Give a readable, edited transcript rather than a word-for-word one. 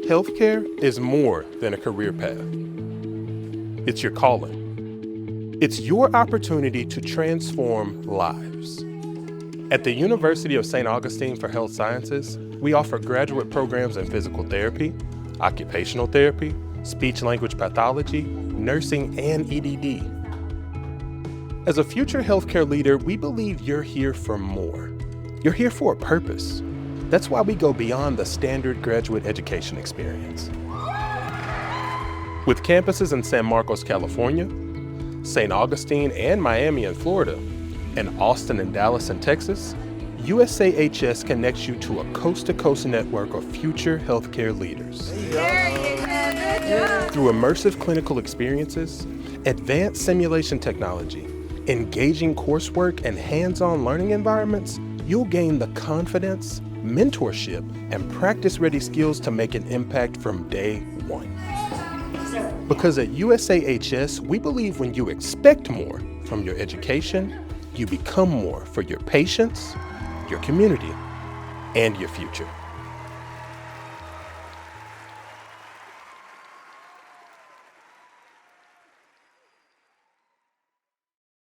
Healthcare is more than a career path. It's your calling. It's your opportunity to transform lives. At the University of St. Augustine for Health Sciences, we offer graduate programs in physical therapy, occupational therapy, speech-language pathology, nursing, and EDD. As a future healthcare leader, we believe you're here for more. You're here for a purpose. That's why we go beyond the standard graduate education experience. With campuses in San Marcos, California, St. Augustine and Miami in Florida, and Austin and Dallas in Texas, USAHS connects you to a coast-to-coast network of future healthcare leaders. Through immersive clinical experiences, advanced simulation technology, engaging coursework, and hands-on learning environments, you'll gain the confidence, mentorship, and practice-ready skills to make an impact from day one. Because at USAHS, we believe when you expect more from your education, you become more for your patients, your community, and your future.